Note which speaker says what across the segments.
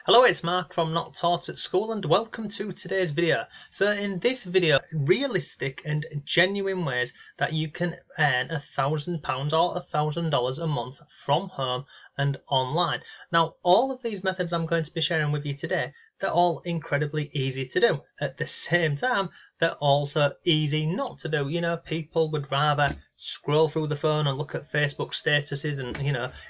Speaker 1: Hello, it's Mark from Not Taught at School and welcome to today's video. So in this video, realistic and genuine ways that you can earn £1,000 or $1,000 a month from home and online. Now, all of these methods I'm going to be sharing with you today, they're all incredibly easy to do. At the same time, they're also easy not to do. You know, people would rather scroll through the phone and look at Facebook statuses and,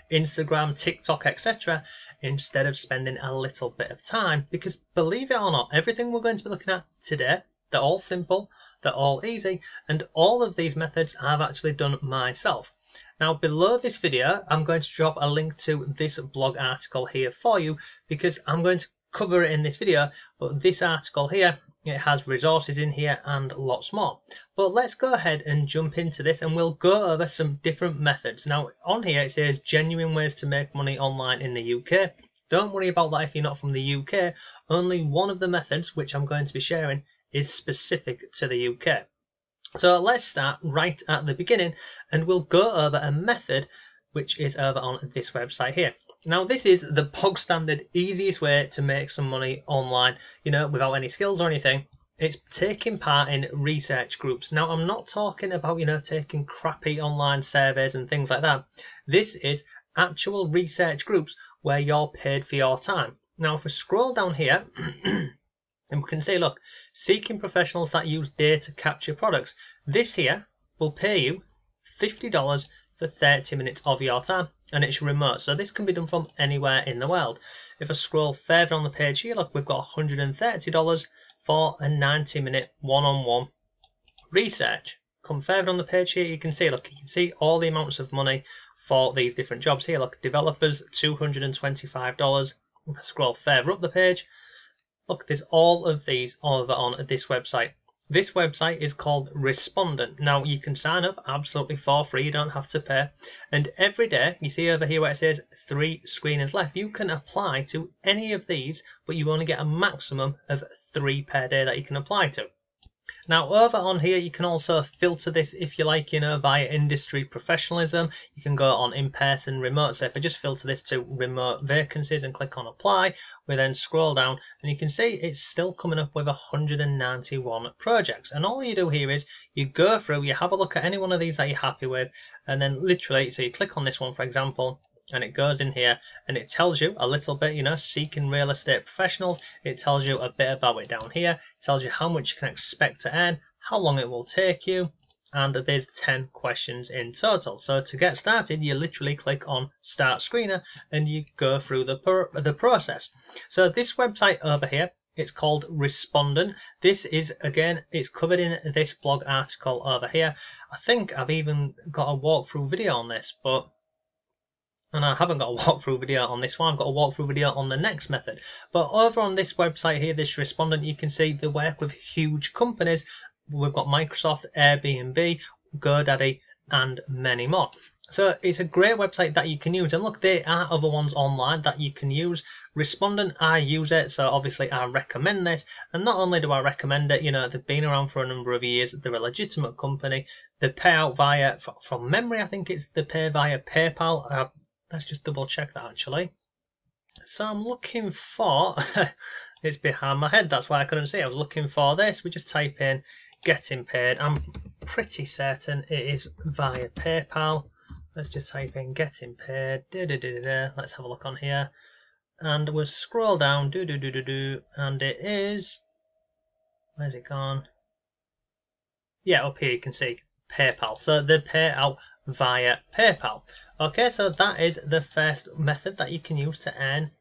Speaker 1: Instagram, TikTok, etc. instead of spending a little bit of time. Because believe it or not, everything we're going to be looking at today, they're all simple, they're all easy, and all of these methods I've actually done myself. Now below this video, I'm going to drop a link to this blog article here for you because I'm going to cover it in this video, but this article here, it has resources in here and lots more. But let's go ahead and jump into this and we'll go over some different methods. Now on here it says genuine ways to make money online in the UK. Don't worry about that if you're not from the UK. Only one of the methods which I'm going to be sharing is specific to the UK. So let's start right at the beginning and we'll go over a method which is over on this website here. Now this is the bog standard easiest way to make some money online, without any skills or anything. It's taking part in research groups. Now I'm not talking about, taking crappy online surveys and things like that. This is actual research groups where you're paid for your time. Now if we scroll down here, and we can see, look, seeking professionals that use data capture products. This here will pay you $50 for 30 minutes of your time, and it's remote, so this can be done from anywhere in the world. If I scroll further on the page here, look, we've got $130 for a 90-minute one-on-one research. Come further on the page here, you can see, look, you can see all the amounts of money for these different jobs here. Look, developers, $225. If I scroll further up the page, look, there's all of these over on this website. This website is called Respondent. Now you can sign up absolutely for free, you don't have to pay. And every day, you see over here where it says 3 screeners left, you can apply to any of these, but you only get a maximum of 3 per day that you can apply to. Now over on here you can also filter this if you like, via industry professionalism. You can go on in-person, remote. So if I just filter this to remote vacancies and click on apply, we then scroll down and you can see it's still coming up with 191 projects. And all you do here is you go through, you have a look at any one of these that you're happy with, and then literally, so you click on this one for example, and it goes in here and it tells you a little bit, seeking real estate professionals. It tells you a bit about it down here. It tells you how much you can expect to earn, how long it will take you, and there's 10 questions in total. So to get started, you literally click on Start Screener and you go through the process. So this website over here, it's called Respondent. This is, again, it's covered in this blog article over here. I think I've even got a walkthrough video on this, and I haven't got a walkthrough video on this one. I've got a walkthrough video on the next method. But over on this website here, this Respondent, you can see they work with huge companies. We've got Microsoft, Airbnb, GoDaddy, and many more. So it's a great website that you can use. And look, there are other ones online that you can use. Respondent, I use it, so obviously I recommend this. And not only do I recommend it, they've been around for a number of years. They're a legitimate company. They pay out via, from memory, I think it's they pay via PayPal. Let's just double check that actually. So I'm looking for, it's behind my head, that's why I couldn't see. I was looking for this. We just type in getting paid. I'm pretty certain it is via PayPal. Let's just type in getting paid. Let's have a look on here. And we'll scroll down, and it is, where's it gone? Yeah, up here you can see PayPal. So they pay out via PayPal. Okay, so that is the first method that you can use to earn,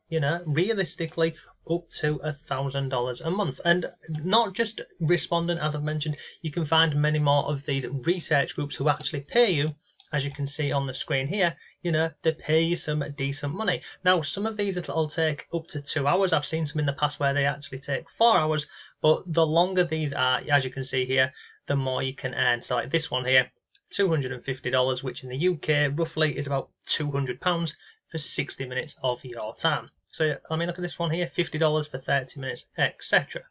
Speaker 1: realistically up to $1,000 a month. And not just Respondent, as I've mentioned, you can find many more of these research groups who actually pay you. As you can see on the screen here, they pay you some decent money. Now, some of these will take up to 2 hours. I've seen some in the past where they actually take 4 hours, but the longer these are, as you can see here, the more you can earn. So like this one here, $250, which in the UK roughly is about £200 for 60 minutes of your time. So I mean, look at this one here, $50 for 30 minutes, etc.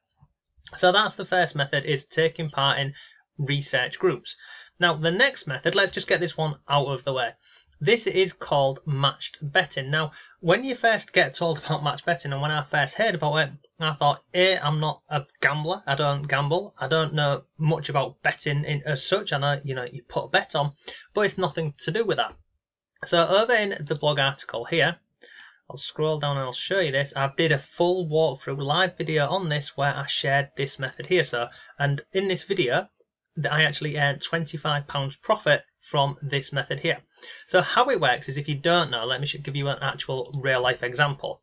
Speaker 1: So that's the first method, is taking part in research groups. Now the next method, let's just get this one out of the way. This is called matched betting. Now, when you first get told about matched betting, and when I first heard about it, I thought, I'm not a gambler. I don't gamble. I don't know much about betting as such. I know, you put a bet on, but it's nothing to do with that. So over in the blog article here, I'll scroll down and I'll show you this. I've did a full walkthrough live video on this where I shared this method here. And in this video, I actually earned £25 profit from this method here. So how it works is, if you don't know, let me give you an actual real life example.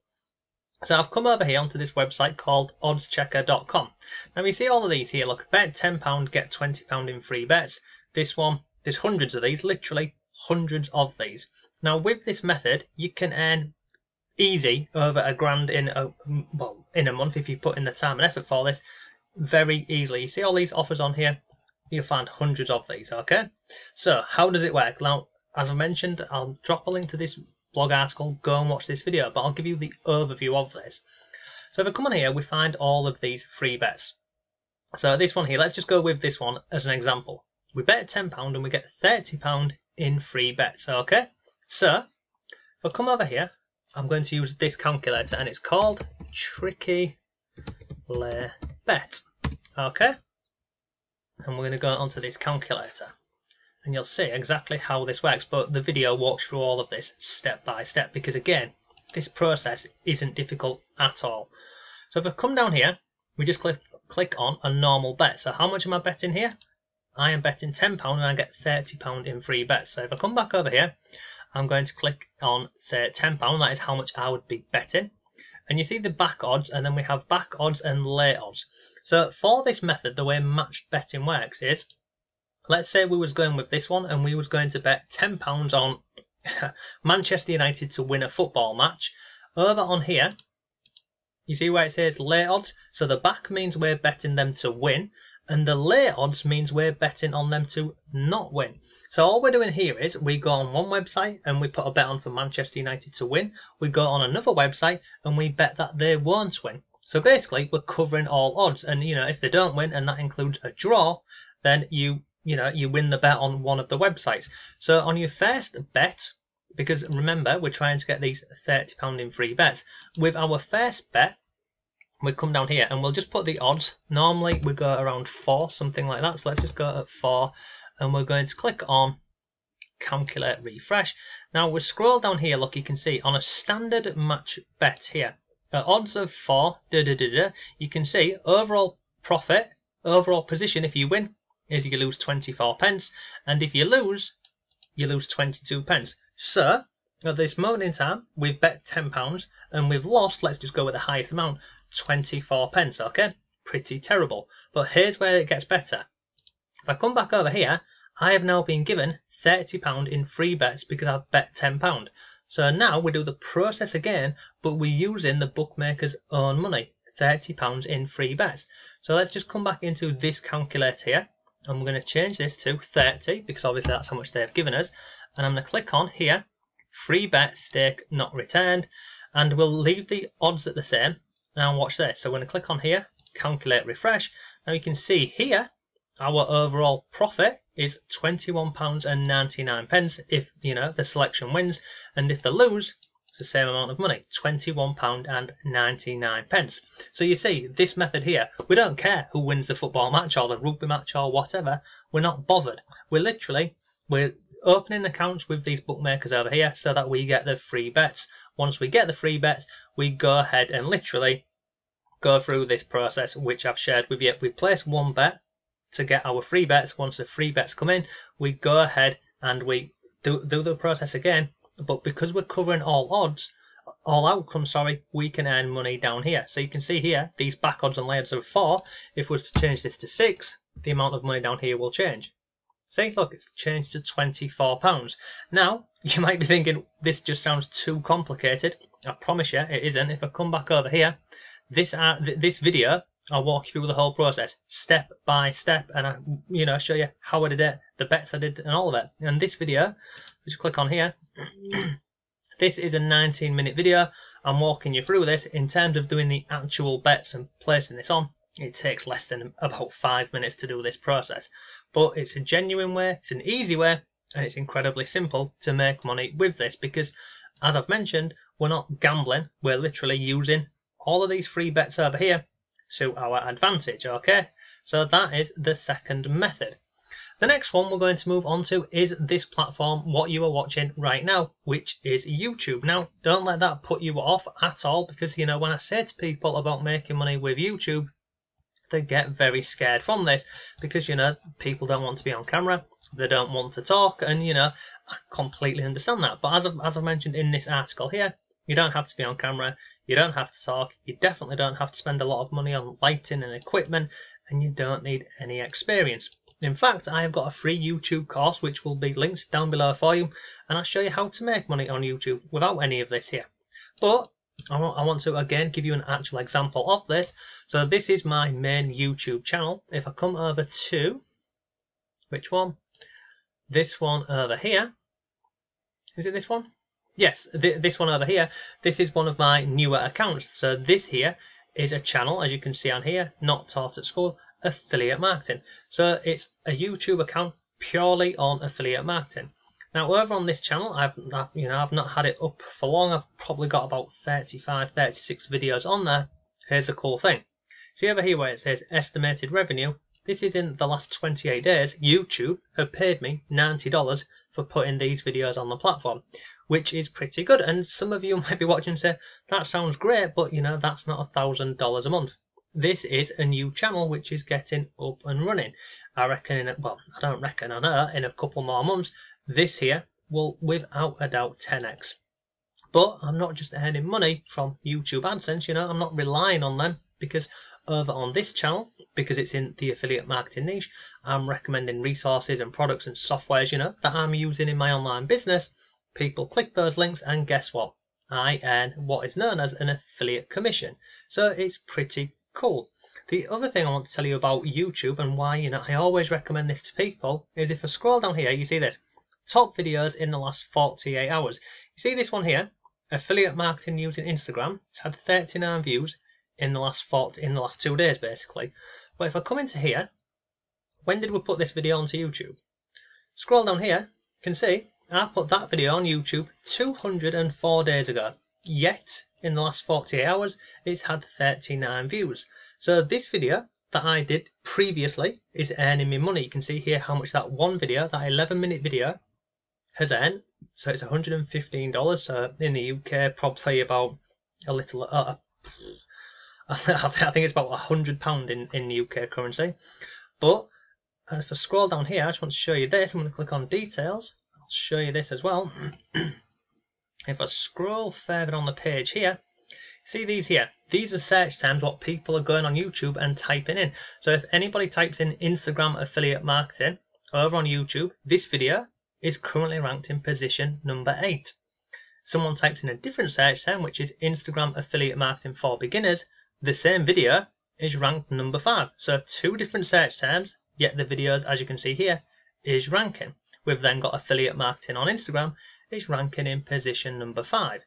Speaker 1: So I've come over here onto this website called oddschecker.com. Now you see all of these here, look, bet £10, get £20 in free bets. This one, there's hundreds of these, literally hundreds of these. Now with this method, you can earn easy over £1,000 in a month if you put in the time and effort for this, very easily. You see all these offers on here, you'll find hundreds of these, okay? So how does it work? Now, as I mentioned, I'll drop a link to this blog article, go and watch this video, but I'll give you the overview of this. So if I come on here, we find all of these free bets. So this one here, let's just go with this one as an example. We bet £10 and we get £30 in free bets, okay? So if I come over here, I'm going to use this calculator, and it's called Tricky Lay Bet, okay? And we're going to go onto this calculator, and you'll see exactly how this works, but the video walks through all of this step by step, because again, this process isn't difficult at all. So if I come down here, we just click on a normal bet. So how much am I betting here? I am betting £10 and I get £30 in free bets. So if I come back over here, I'm going to click on, say, £10, that is how much I would be betting. And you see the back odds, and then we have back odds and late odds. So for this method, the way matched betting works is, let's say we was going with this one and we was going to bet £10 on Manchester United to win a football match. Over on here, you see where it says late odds? So the back means we're betting them to win, and the late odds means we're betting on them to not win. So all we're doing here is we go on one website and we put a bet on for Manchester United to win. We go on another website and we bet that they won't win. So basically we're covering all odds, and if they don't win, and that includes a draw, then you win the bet on one of the websites. So on your first bet, because remember we're trying to get these £30 in free bets, with our first bet we come down here and we'll just put the odds. Normally we go around 4, something like that, so let's just go at 4, and we're going to click on calculate refresh. Now we scroll down here, look, you can see on a standard match bet here at odds of 4, you can see overall profit, overall position if you win is you lose 24 pence, and if you lose, you lose 22 pence. So at this moment in time, we've bet £10 and we've lost, let's just go with the highest amount, 24 pence, okay? Pretty terrible. But here's where it gets better. If I come back over here, I have now been given £30 in free bets because I've bet £10. So now we do the process again, but we're using the bookmaker's own money, £30 in free bets. So let's just come back into this calculator here, and we're going to change this to 30 because obviously that's how much they've given us. And I'm going to click on here, free bet, stake not returned, and we'll leave the odds at the same. Now watch this. So we're going to click on here, calculate refresh. Now you can see here our overall profit is £21.99 if the selection wins, and if they lose, it's the same amount of money, £21.99. So you see, this method here, we don't care who wins the football match or the rugby match or whatever. We're not bothered. We're opening accounts with these bookmakers over here so that we get the free bets. Once we get the free bets, we go ahead and literally go through this process which I've shared with you. We place one bet to get our free bets. Once the free bets come in, we go ahead and we do the process again. But because we're covering all outcomes, we can earn money down here. So you can see here, these back odds and lay odds of 4. If we were to change this to 6, the amount of money down here will change. See, look, it's changed to £24. Now, you might be thinking, this just sounds too complicated. I promise you, it isn't. If I come back over here, this video, I'll walk you through the whole process, step by step, and I show you how I did it, the bets I did, and all of it. And this video, just click on here. This is a 19-minute video. I'm walking you through this. In terms of doing the actual bets and placing this on, it takes less than about 5 minutes to do this process. But it's a genuine way, it's an easy way, and it's incredibly simple to make money with this because, as I've mentioned, we're not gambling, we're literally using all of these free bets over here to our advantage, okay? So that is the second method. The next one we're going to move on to is this platform, what you are watching right now, which is YouTube. Now, don't let that put you off at all because, you know, when I say to people about making money with YouTube, they get very scared from this because, you know, people don't want to be on camera, they don't want to talk, and, you know, I completely understand that. But as I mentioned in this article here, you don't have to be on camera, you don't have to talk, you definitely don't have to spend a lot of money on lighting and equipment, and you don't need any experience. In fact, I have got a free YouTube course which will be linked down below for you, and I'll show you how to make money on YouTube without any of this here. But I want to again give you an actual example of this. So this is my main YouTube channel. If I come over to, which one? This one over here. Is it this one? Yes, this one over here. This is one of my newer accounts. So this here is a channel, as you can see on here, Not Taught at School, affiliate marketing. So it's a YouTube account purely on affiliate marketing. Now over on this channel, I've not had it up for long. I've probably got about 35, 36 videos on there. Here's the cool thing. See over here where it says estimated revenue. This is in the last 28 days. YouTube have paid me $90 for putting these videos on the platform, which is pretty good. And some of you might be watching and say, that sounds great, but you know, that's not $1,000 a month. This is a new channel which is getting up and running. I reckon I know in a couple more months, this here will without a doubt 10x. But I'm not just earning money from YouTube AdSense, you know, I'm not relying on them because over on this channel, because it's in the affiliate marketing niche, I'm recommending resources and products and softwares, you know, that I'm using in my online business. People click those links and guess what? I earn what is known as an affiliate commission. So it's pretty cool. The other thing I want to tell you about YouTube and why, you know, I always recommend this to people is if I scroll down here, you see this. Top videos in the last 48 hours. You see this one here? Affiliate marketing using Instagram. It's had 39 views in the last 2 days basically. But if I come into here, when did we put this video onto YouTube? Scroll down here, you can see I put that video on YouTube 204 days ago. Yet in the last 48 hours it's had 39 views. So this video that I did previously is earning me money. You can see here how much that one video, that 11-minute video, has earned. So it's $115. So in the UK, probably about a little. I think it's about £100 in the UK currency. But if I scroll down here, I just want to show you this. I'm going to click on details. I'll show you this as well. If I scroll further on the page here, see these here. These are search terms what people are going on YouTube and typing in. So if anybody types in Instagram affiliate marketing over on YouTube, this video is currently ranked in position number 8. Someone types in a different search term, which is Instagram affiliate marketing for beginners, the same video is ranked number 5. So 2 different search terms, yet the videos, as you can see here, is ranking. We've then got affiliate marketing on Instagram, is ranking in position number 5.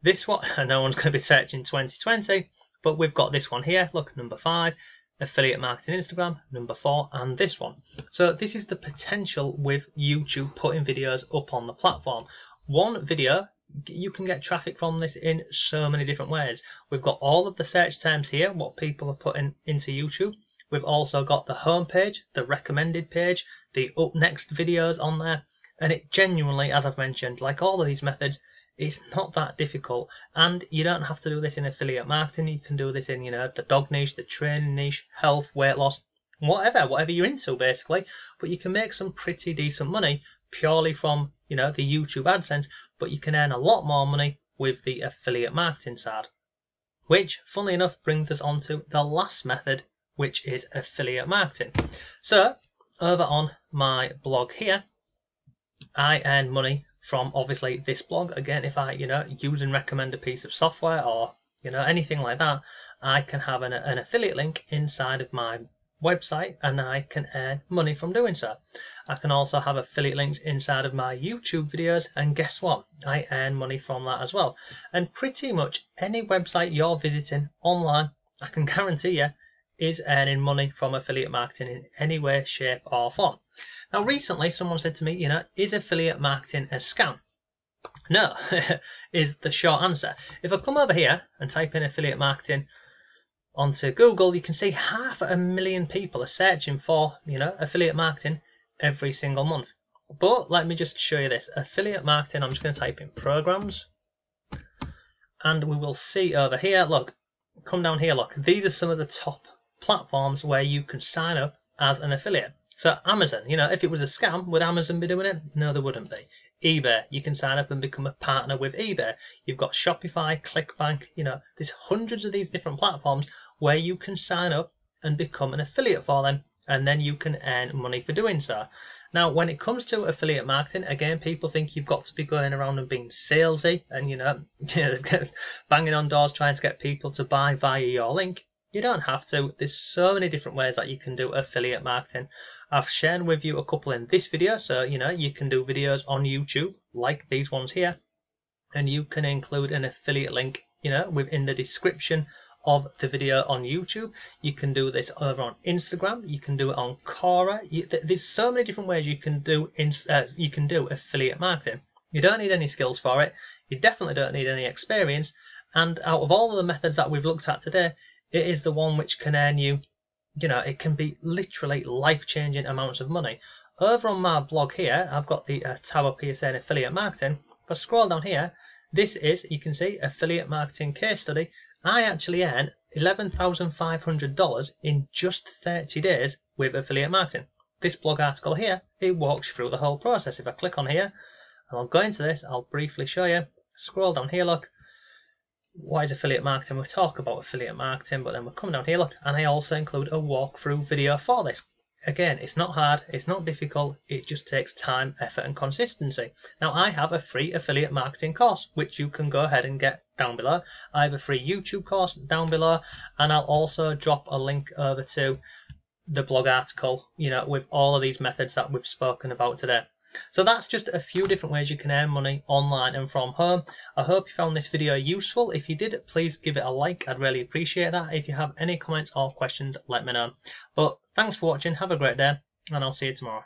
Speaker 1: This one, no one's going to be searching 2020, but we've got this one here, look, number 5, affiliate marketing Instagram, number 4, and this one. So this is the potential with YouTube putting videos up on the platform. One video, you can get traffic from this in so many different ways. We've got all of the search terms here, what people are putting into YouTube. We've also got the home page, the recommended page, the up next videos on there. And it genuinely, as I've mentioned, like all of these methods, it's not that difficult. And you don't have to do this in affiliate marketing. You can do this in, you know, the dog niche, the training niche, health, weight loss, whatever you're into basically. But you can make some pretty decent money purely from, you know, the YouTube AdSense, but you can earn a lot more money with the affiliate marketing side. Which, funnily enough, brings us on to the last method, which is affiliate marketing. So, over on my blog here, I earn money from obviously this blog. Again, if I, you know, use and recommend a piece of software or, you know, anything like that, I can have an affiliate link inside of my website and I can earn money from doing so. I can also have affiliate links inside of my YouTube videos, and guess what? I earn money from that as well. And pretty much any website you're visiting online, I can guarantee you, is earning money from affiliate marketing in any way, shape or form. Now recently someone said to me, is affiliate marketing a scam? No, is the short answer. If I come over here and type in affiliate marketing onto Google, you can see 500,000 people are searching for, affiliate marketing every single month. But let me just show you this. Affiliate marketing, I'm just going to type in programs. And we will see over here, look, come down here, look. These are some of the top platforms where you can sign up as an affiliate. So Amazon, if it was a scam, would Amazon be doing it? No, they wouldn't be. eBay, you can sign up and become a partner with eBay. You've got Shopify, ClickBank, there's hundreds of these different platforms where you can sign up and become an affiliate for them, and then you can earn money for doing so. Now, when it comes to affiliate marketing, again, people think you've got to be going around and being salesy and, banging on doors trying to get people to buy via your link. You don't have to. There's so many different ways that you can do affiliate marketing. I've shared with you a couple in this video, so you can do videos on YouTube like these ones here, and you can include an affiliate link within the description of the video on YouTube. You can do this over on Instagram, you can do it on Quora. There's so many different ways you can do affiliate marketing. You don't need any skills for it, you definitely don't need any experience, and out of all of the methods that we've looked at today, it is the one which can earn you, it can be literally life-changing amounts of money. Over on my blog here, I've got the tab up here saying affiliate marketing. If I scroll down here, this is, you can see, affiliate marketing case study. I actually earned $11,500 in just 30 days with affiliate marketing. This blog article here, it walks you through the whole process. If I click on here, and I'll go into this, I'll briefly show you. Scroll down here, look. What is affiliate marketing? We'll talk about affiliate marketing, but then we'll come down here, look, and I also include a walkthrough video for this. Again, it's not hard, it's not difficult, it just takes time, effort and consistency. Now, I have a free affiliate marketing course, which you can go ahead and get down below. I have a free YouTube course down below, and I'll also drop a link over to the blog article, with all of these methods that we've spoken about today. So that's just a few different ways you can earn money online and from home. I hope you found this video useful. If you did, please give it a like. I'd really appreciate that. If you have any comments or questions, let me know. But thanks for watching. Have a great day, and I'll see you tomorrow.